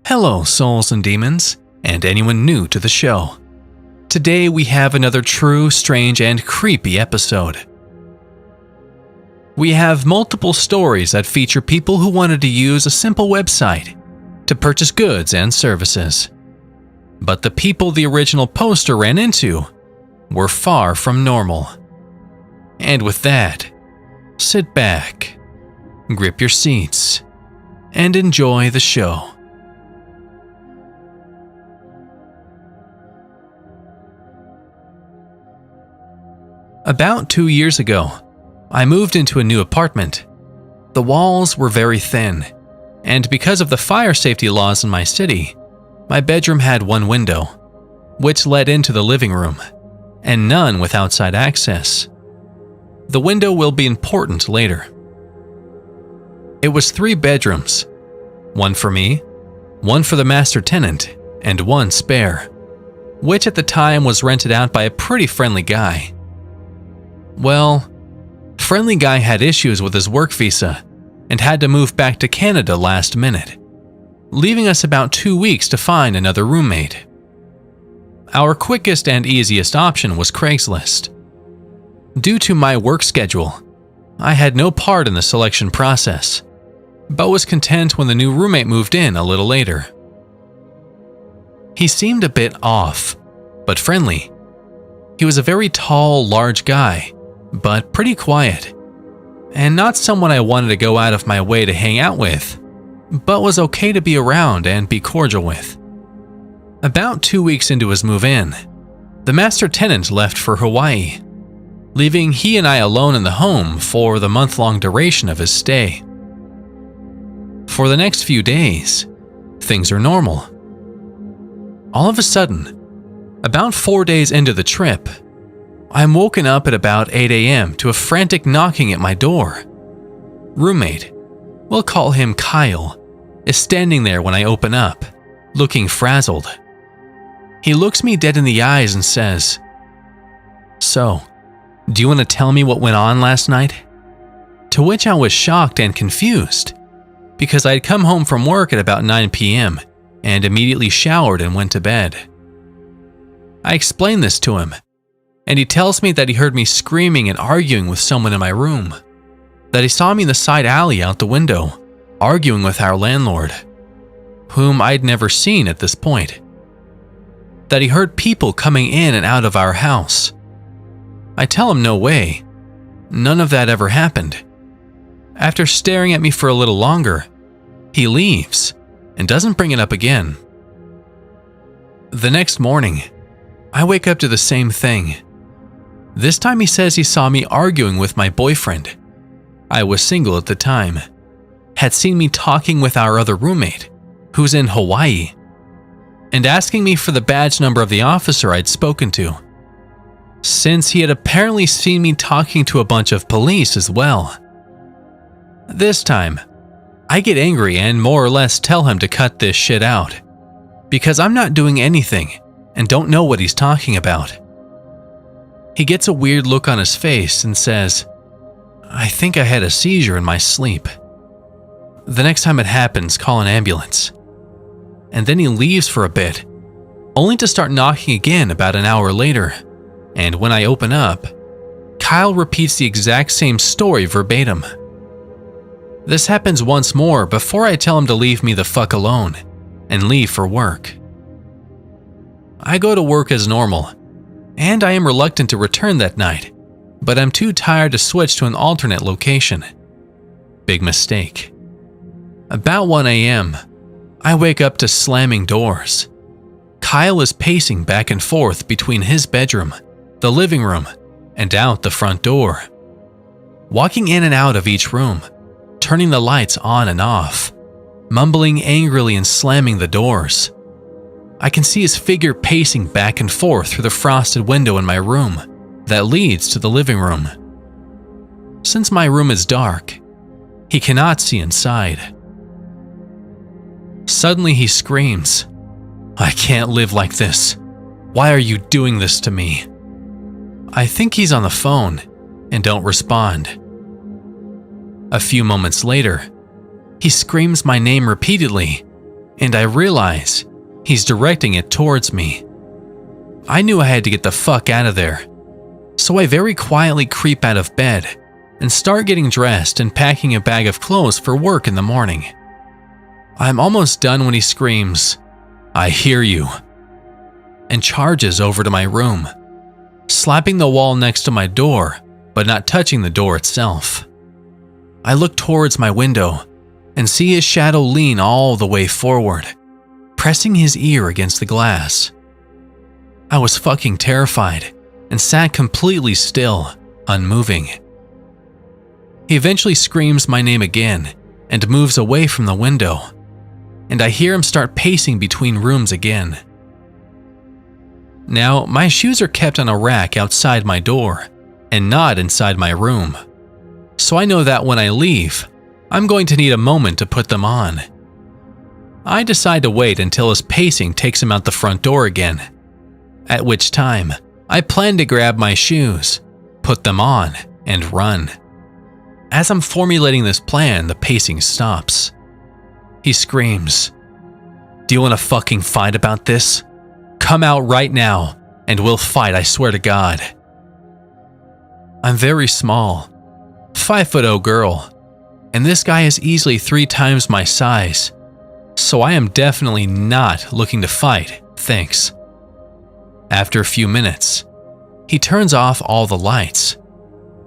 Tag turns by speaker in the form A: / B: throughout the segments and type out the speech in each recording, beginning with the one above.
A: Hello, souls and demons, and anyone new to the show. Today we have another true, strange, and creepy episode. We have multiple stories that feature people who wanted to use a simple website to purchase goods and services. But the people the original poster ran into were far from normal. And with that, sit back, grip your seats, and enjoy the show. About 2 years ago, I moved into a new apartment. The walls were very thin, and because of the fire safety laws in my city, my bedroom had one window, which led into the living room, and none with outside access. The window will be important later. It was 3 bedrooms, one for me, one for the master tenant, and one spare, which at the time was rented out by a pretty friendly guy. Well, friendly guy had issues with his work visa and had to move back to Canada last minute, leaving us about 2 weeks to find another roommate. Our quickest and easiest option was CRAIGSLIST. Due to my work schedule, I had no part in the selection process, but was content when the new roommate moved in a little later. He seemed a bit off, but friendly. He was a very tall, large guy, but pretty quiet, and not someone I wanted to go out of my way to hang out with, but was okay to be around and be cordial with. About 2 weeks into his move-in, the master tenant left for Hawaii, leaving he and I alone in the home for the month-long duration of his stay. For the next few days, things are normal. All of a sudden, about 4 days into the trip, I'm woken up at about 8 a.m. to a frantic knocking at my door. Roommate, we'll call him Kyle, is standing there when I open up, looking frazzled. He looks me dead in the eyes and says, "So, do you want to tell me what went on last night?" To which I was shocked and confused, because I had come home from work at about 9 p.m. and immediately showered and went to bed. I explained this to him, and he tells me that he heard me screaming and arguing with someone in my room, that he saw me in the side alley out the window, arguing with our landlord, whom I'd never seen at this point, that he heard people coming in and out of our house. I tell him no way, none of that ever happened. After staring at me for a little longer, he leaves and doesn't bring it up again. The next morning, I wake up to the same thing. This time he says he saw me arguing with my boyfriend. I was single at the time, had seen me talking with our other roommate, who's in Hawaii, and asking me for the badge number of the officer I'd spoken to, since he had apparently seen me talking to a bunch of police as well. This time, I get angry and more or less tell him to cut this shit out, because I'm not doing anything and don't know what he's talking about. He gets a weird look on his face and says, "I think I had a seizure in my sleep. The next time it happens, call an ambulance." And then he leaves for a bit, only to start knocking again about an hour later, and when I open up, Kyle repeats the exact same story verbatim. This happens once more before I tell him to leave me the fuck alone and leave for work. I go to work as normal, and I am reluctant to return that night, but I'm too tired to switch to an alternate location. Big mistake. About 1 a.m., I wake up to slamming doors. Kyle is pacing back and forth between his bedroom, the living room, and out the front door, walking in and out of each room, turning the lights on and off, mumbling angrily and slamming the doors. I can see his figure pacing back and forth through the frosted window in my room that leads to the living room. Since my room is dark, he cannot see inside. Suddenly he screams, "I can't live like this. Why are you doing this to me?" I think he's on the phone and don't respond. A few moments later, he screams my name repeatedly and I realize he's directing it towards me. I knew I had to get the fuck out of there, so I very quietly creep out of bed and start getting dressed and packing a bag of clothes for work in the morning. I'm almost done when he screams, "I hear you," and charges over to my room, slapping the wall next to my door, but not touching the door itself. I look towards my window and see his shadow lean all the way forward, pressing his ear against the glass. I was fucking terrified and sat completely still, unmoving. He eventually screams my name again and moves away from the window, and I hear him start pacing between rooms again. Now, my shoes are kept on a rack outside my door and not inside my room, so I know that when I leave, I'm going to need a moment to put them on. I decide to wait until his pacing takes him out the front door again, at which time I plan to grab my shoes, put them on, and run. As I'm formulating this plan, the pacing stops. He screams, "Do you want to fucking fight about this? Come out right now, and we'll fight, I swear to God." I'm very small, 5'0" girl, and this guy is easily 3 times my size, so I am definitely not looking to fight, thanks. After a few minutes, he turns off all the lights,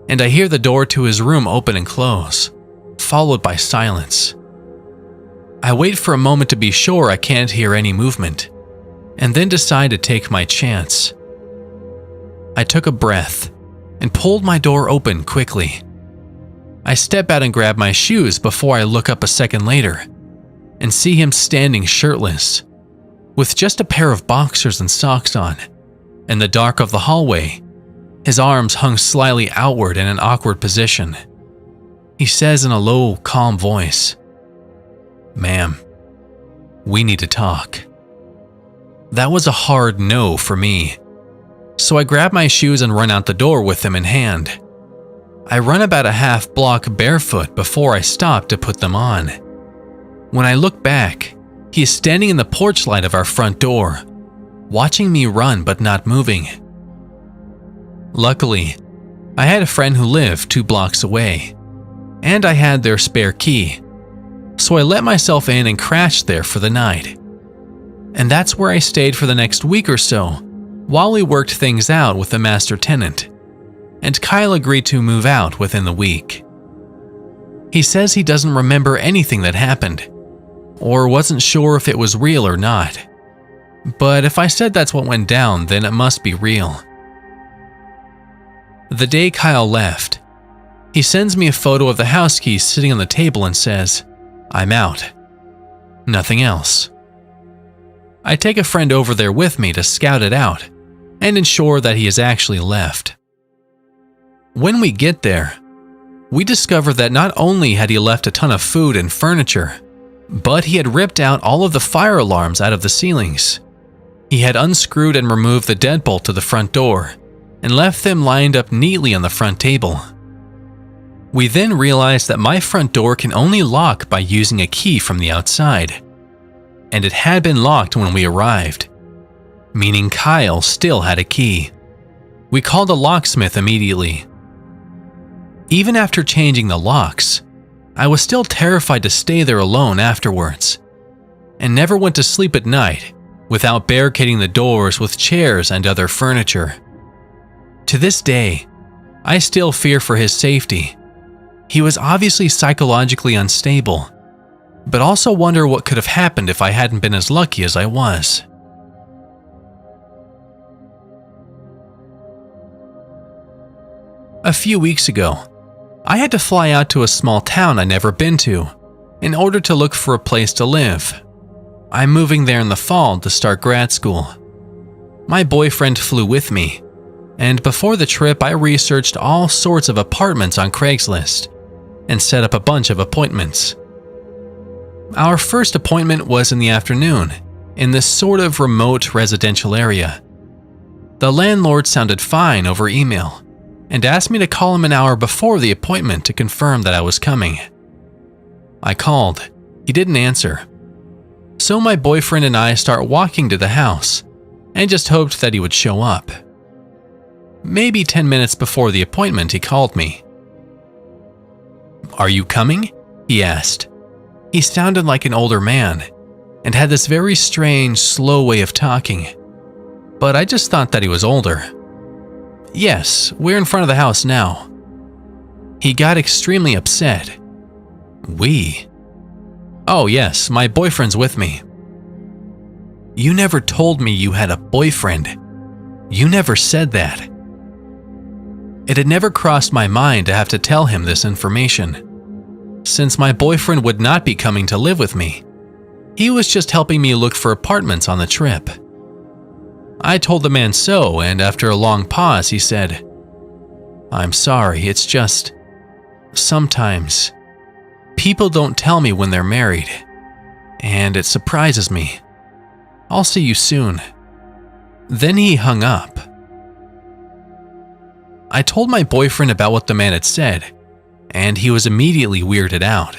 A: and I hear the door to his room open and close, followed by silence. I wait for a moment to be sure I can't hear any movement, and then decide to take my chance. I took a breath and pulled my door open quickly. I step out and grab my shoes before I look up a second later and see him standing shirtless, with just a pair of boxers and socks on. In the dark of the hallway, his arms hung slightly outward in an awkward position. He says in a low, calm voice, "Ma'am, we need to talk." That was a hard no for me, so I grab my shoes and run out the door with them in hand. I run about a half block barefoot before I stop to put them on. When I look back, he is standing in the porch light of our front door, watching me run but not moving. Luckily, I had a friend who lived 2 blocks away, and I had their spare key, so I let myself in and crashed there for the night. And that's where I stayed for the next week or so, while we worked things out with the master tenant, and Kyle agreed to move out within the week. He says he doesn't remember anything that happened, or wasn't sure if it was real or not. But if I said that's what went down, then it must be real. The day Kyle left, he sends me a photo of the house keys sitting on the table and says, "I'm out." Nothing else. I take a friend over there with me to scout it out and ensure that he has actually left. When we get there, we discover that not only had he left a ton of food and furniture, but he had ripped out all of the fire alarms out of the ceilings. He had unscrewed and removed the deadbolt to the front door and left them lined up neatly on the front table. We then realized that my front door can only lock by using a key from the outside, and it had been locked when we arrived, meaning Kyle still had a key. We called a locksmith immediately. Even after changing the locks, I was still terrified to stay there alone afterwards, and never went to sleep at night without barricading the doors with chairs and other furniture. To this day, I still fear for his safety. He was obviously psychologically unstable, but also wonder what could have happened if I hadn't been as lucky as I was. A few weeks ago, I had to fly out to a small town I'd never been to in order to look for a place to live. I'm moving there in the fall to start grad school. My boyfriend flew with me, and before the trip I researched all sorts of apartments on CRAIGSLIST and set up a bunch of appointments. Our first appointment was in the afternoon in this sort of remote residential area. The landlord sounded fine over email and asked me to call him an hour before the appointment to confirm that I was coming. I called. He didn't answer. So my boyfriend and I start walking to the house and just hoped that he would show up. Maybe 10 minutes before the appointment, he called me. "Are you coming?" he asked. He sounded like an older man and had this very strange, slow way of talking, but I just thought that he was older. "Yes, we're in front of the house now." He got extremely upset. "We?" "Oh yes, my boyfriend's with me." "You never told me you had a boyfriend. You never said that." It had never crossed my mind to have to tell him this information, since my boyfriend would not be coming to live with me. He was just helping me look for apartments on the trip. I told the man so, and after a long pause, he said, "I'm sorry, it's just, sometimes people don't tell me when they're married, and it surprises me. I'll see you soon." Then he hung up. I told my boyfriend about what the man had said, and he was immediately weirded out.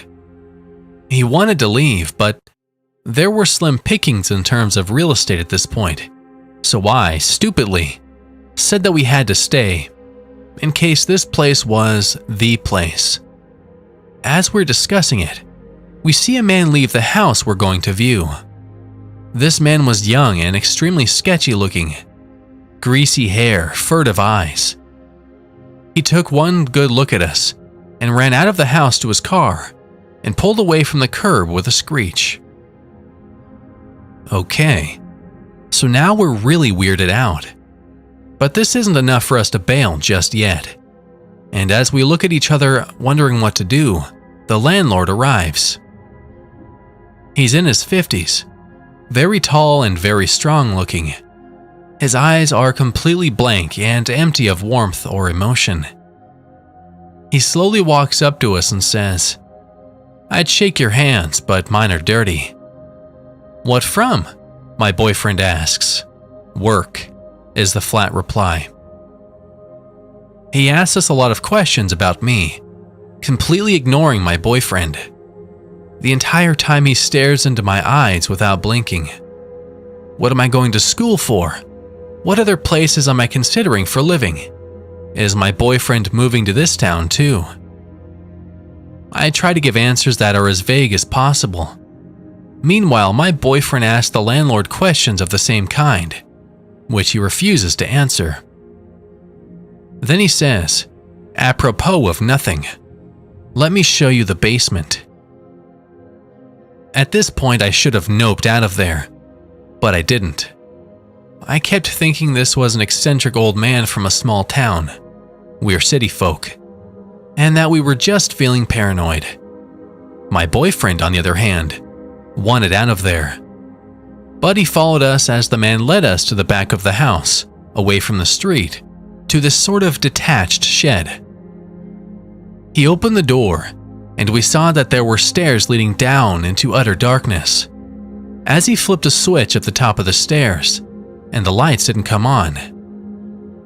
A: He wanted to leave, but there were slim pickings in terms of real estate at this point, so I, stupidly, said that we had to stay, in case this place was the place. As we're discussing it, we see a man leave the house we're going to view. This man was young and extremely sketchy looking, greasy hair, furtive eyes. He took one good look at us and ran out of the house to his car and pulled away from the curb with a screech. Okay, so now we're really weirded out. But this isn't enough for us to bail just yet. And as we look at each other wondering what to do, the landlord arrives. He's in his 50s, very tall and very strong looking. His eyes are completely blank and empty of warmth or emotion. He slowly walks up to us and says, "I'd shake your hands, but mine are dirty." "What from?" my boyfriend asks. "Work," is the flat reply. He asks us a lot of questions about me, completely ignoring my boyfriend. The entire time he stares into my eyes without blinking. What am I going to school for? What other places am I considering for living? Is my boyfriend moving to this town too? I try to give answers that are as vague as possible. Meanwhile, my boyfriend asks the landlord questions of the same kind, which he refuses to answer. Then he says, apropos of nothing, "Let me show you the basement." At this point, I should have noped out of there, but I didn't. I kept thinking this was an eccentric old man from a small town. We're city folk, and that we were just feeling paranoid. My boyfriend, on the other hand, wanted out of there. But he followed us as the man led us to the back of the house, away from the street, to this sort of detached shed. He opened the door, and we saw that there were stairs leading down into utter darkness. As he flipped a switch at the top of the stairs, and the lights didn't come on.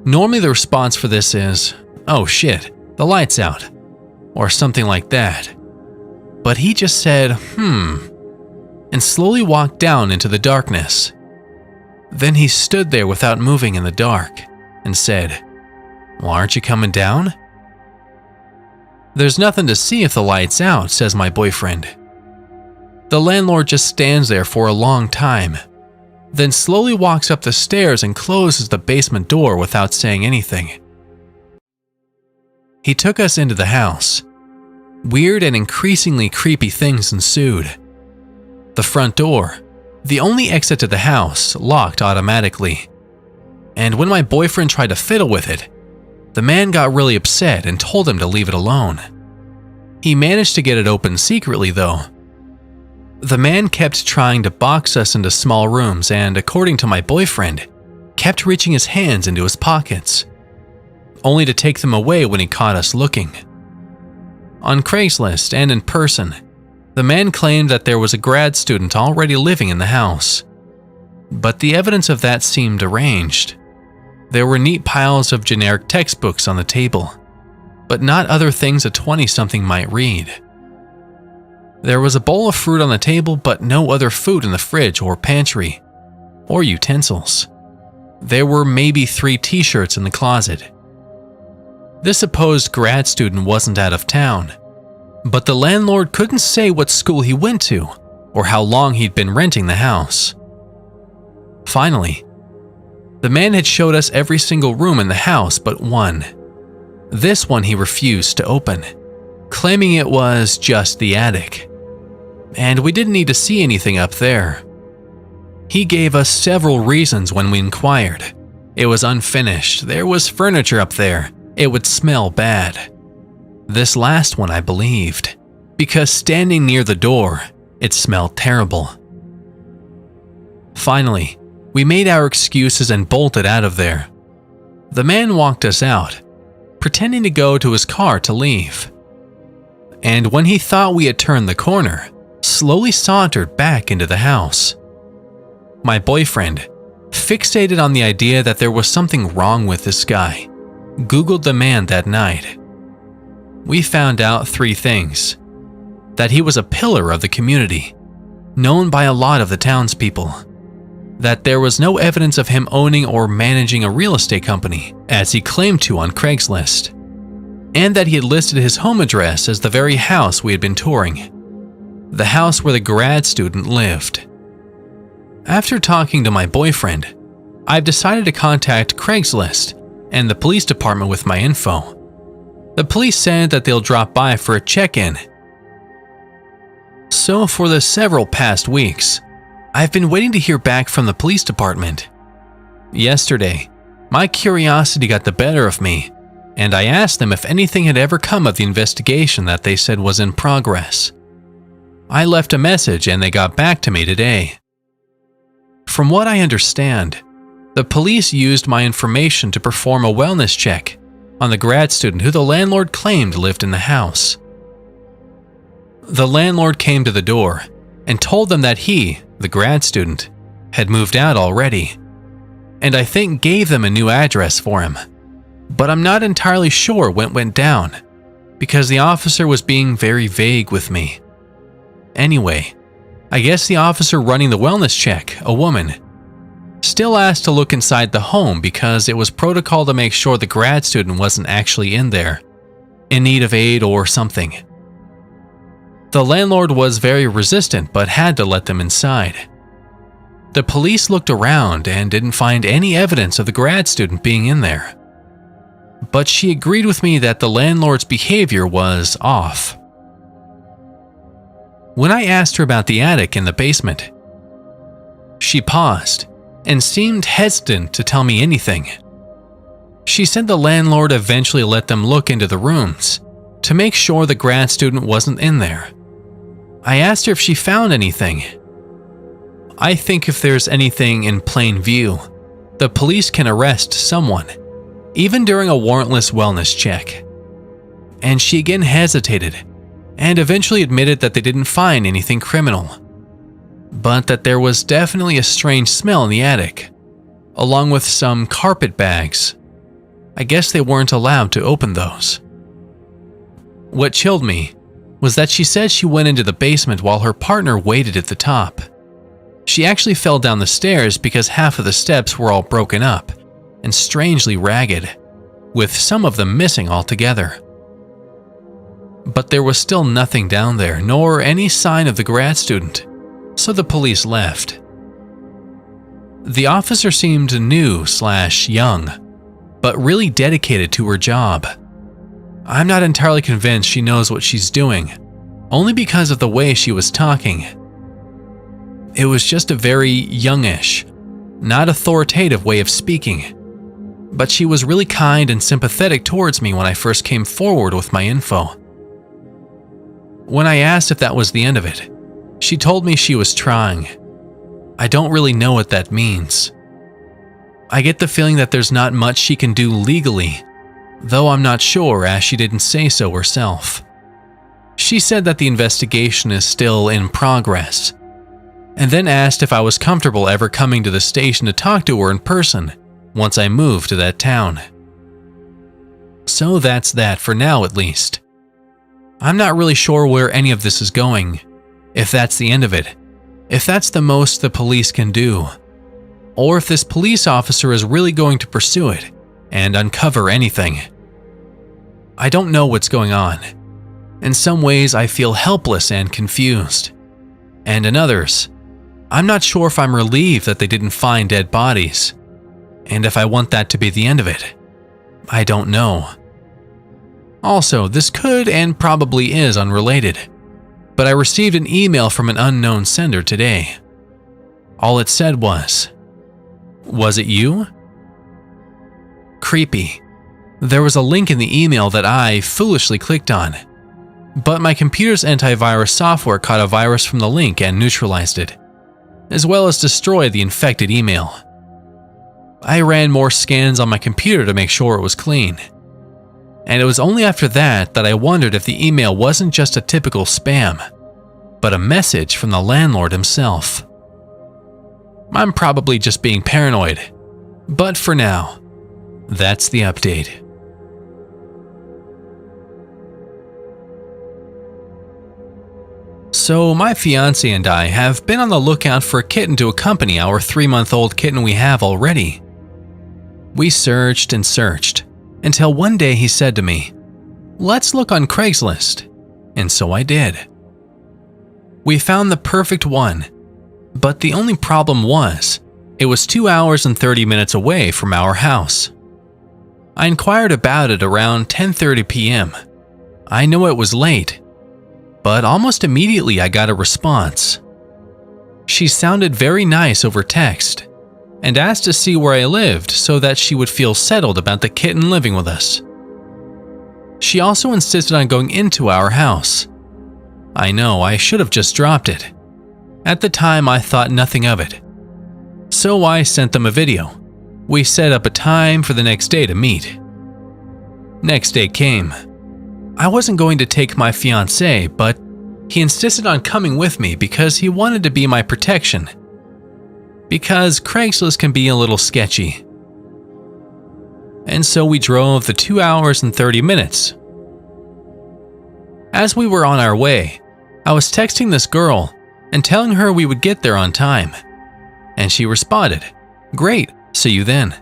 A: Normally the response for this is, "Oh shit, the light's out," or something like that. But he just said, and slowly walked down into the darkness. Then he stood there without moving in the dark and said, "Well, aren't you coming down?" "There's nothing to see if the light's out," says my boyfriend. The landlord just stands there for a long time, then slowly walks up the stairs and closes the basement door without saying anything. He took us into the house. Weird and increasingly creepy things ensued. The front door, the only exit to the house, locked automatically. And when my boyfriend tried to fiddle with it, the man got really upset and told him to leave it alone. He managed to get it open secretly though. The man kept trying to box us into small rooms and, according to my boyfriend, kept reaching his hands into his pockets, only to take them away when he caught us looking. On CRAIGSLIST and in person, the man claimed that there was a grad student already living in the house. But the evidence of that seemed arranged. There were neat piles of generic textbooks on the table, but not other things a 20-something might read. There was a bowl of fruit on the table, but no other food in the fridge or pantry, or utensils. There were maybe 3 t-shirts in the closet. This supposed grad student wasn't out of town, but the landlord couldn't say what school he went to or how long he'd been renting the house. Finally, the man had showed us every single room in the house but one. This one he refused to open, claiming it was just the attic, and we didn't need to see anything up there. He gave us several reasons when we inquired. It was unfinished, there was furniture up there, it would smell bad. This last one I believed, because standing near the door, it smelled terrible. Finally, we made our excuses and bolted out of there. The man walked us out, pretending to go to his car to leave. And when he thought we had turned the corner, slowly sauntered back into the house. My boyfriend, fixated on the idea that there was something wrong with this guy, Googled the man that night. We found out 3 things. That he was a pillar of the community, known by a lot of the townspeople. That there was no evidence of him owning or managing a real estate company, as he claimed to on Craigslist. And that he had listed his home address as the very house we had been touring. The house where the grad student lived. After talking to my boyfriend, I've decided to contact Craigslist and the police department with my info. The police said that they'll drop by for a check-in. So for the several past weeks, I've been waiting to hear back from the police department. Yesterday, my curiosity got the better of me, and I asked them if anything had ever come of the investigation that they said was in progress. I left a message and they got back to me today. From what I understand, the police used my information to perform a wellness check on the grad student who the landlord claimed lived in the house. The landlord came to the door and told them that he, the grad student, had moved out already, and I think gave them a new address for him. But I'm not entirely sure what went down, because the officer was being very vague with me. Anyway, I guess the officer running the wellness check, a woman, still asked to look inside the home because it was protocol to make sure the grad student wasn't actually in there, in need of aid or something. The landlord was very resistant but had to let them inside. The police looked around and didn't find any evidence of the grad student being in there. But she agreed with me that the landlord's behavior was off. When I asked her about the attic in the basement, she paused and seemed hesitant to tell me anything. She said the landlord eventually let them look into the rooms to make sure the grad student wasn't in there. I asked her if she found anything. I think if there's anything in plain view, the police can arrest someone, even during a warrantless wellness check. And she again hesitated and eventually admitted that they didn't find anything criminal, but that there was definitely a strange smell in the attic, along with some carpet bags. I guess they weren't allowed to open those. What chilled me was that she said she went into the basement while her partner waited at the top. She actually fell down the stairs because half of the steps were all broken up and strangely ragged, with some of them missing altogether. But there was still nothing down there, nor any sign of the grad student, so the police left. The officer seemed new/young, but really dedicated to her job. I'm not entirely convinced she knows what she's doing, only because of the way she was talking. It was just a very youngish, not authoritative way of speaking, but she was really kind and sympathetic towards me when I first came forward with my info. When I asked if that was the end of it, she told me she was trying. I don't really know what that means. I get the feeling that there's not much she can do legally, though I'm not sure as she didn't say so herself. She said that the investigation is still in progress, and then asked if I was comfortable ever coming to the station to talk to her in person once I moved to that town. So that's that for now, at least. I'm not really sure where any of this is going, If that's the end of it, if that's the most the police can do, or if this police officer is really going to pursue it and uncover anything. I don't know what's going on. In some ways, I feel helpless and confused. And in others, I'm not sure if I'm relieved that they didn't find dead bodies, and if I want that to be the end of it. I don't know. Also, this could and probably is unrelated, but I received an email from an unknown sender today. All it said was it you? Creepy. There was a link in the email that I foolishly clicked on, but my computer's antivirus software caught a virus from the link and neutralized it, as well as destroyed the infected email. I ran more scans on my computer to make sure it was clean, and it was only after that I wondered if the email wasn't just a typical spam, but a message from the landlord himself. I'm probably just being paranoid, but for now, that's the update. So my fiance and I have been on the lookout for a kitten to accompany our 3-month-old kitten we have already. We searched and searched until one day he said to me, "Let's look on CRAIGSLIST," and so I did. We found the perfect one, but the only problem was, it was 2 hours and 30 minutes away from our house. I inquired about it around 10:30 p.m. I know it was late, but almost immediately I got a response. She sounded very nice over text and asked to see where I lived so that she would feel settled about the kitten living with us. She also insisted on going into our house. I know, I should have just dropped it. At the time, I thought nothing of it. So I sent them a video. We set up a time for the next day to meet. Next day came. I wasn't going to take my fiancé, but he insisted on coming with me because he wanted to be my protection. Because Craigslist can be a little sketchy. And so we drove the 2 hours and 30 minutes. As we were on our way, I was texting this girl and telling her we would get there on time. And she responded, "Great, see you then."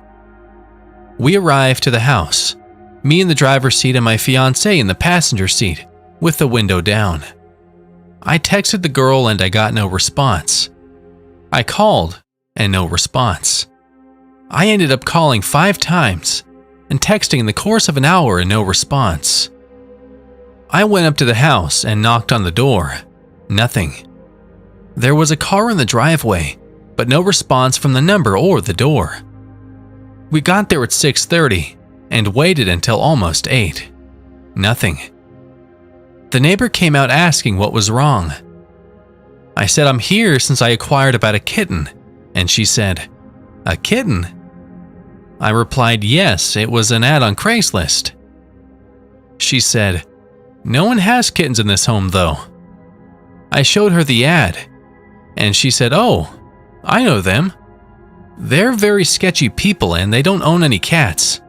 A: We arrived to the house, me in the driver's seat and my fiancé in the passenger seat, with the window down. I texted the girl and I got no response. I called and no response. I ended up calling 5 times and texting in the course of an hour and no response. I went up to the house and knocked on the door. Nothing. There was a car in the driveway, but no response from the number or the door. We got there at 6:30 and waited until almost 8. Nothing. The neighbor came out asking what was wrong. I said I'm here since I inquired about a kitten, and she said, "A kitten?" I replied yes, it was an ad on Craigslist. She said, "No one has kittens in this home though." I showed her the ad, and she said, "Oh, I know them. They're very sketchy people and they don't own any cats.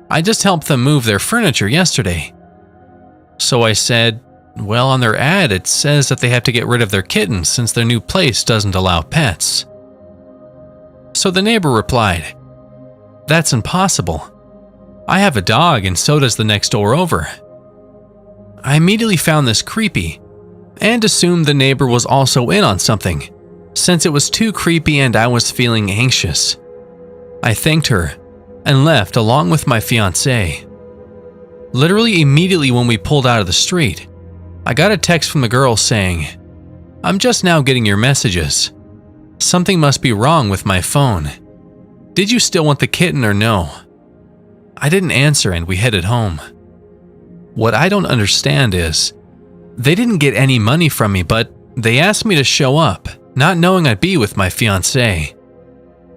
A: I just helped them move their furniture yesterday." So I said, "Well, on their ad it says that they have to get rid of their kittens since their new place doesn't allow pets." So the neighbor replied, "That's impossible. I have a dog and so does the next door over." I immediately found this creepy and assumed the neighbor was also in on something, since it was too creepy and I was feeling anxious. I thanked her and left along with my fiancé. Literally immediately when we pulled out of the street, I got a text from the girl saying, "I'm just now getting your messages. Something must be wrong with my phone. Did you still want the kitten or no?" I didn't answer and we headed home. What I don't understand is, they didn't get any money from me, but they asked me to show up, not knowing I'd be with my fiancé.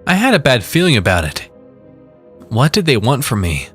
A: I had a bad feeling about it. What did they want from me?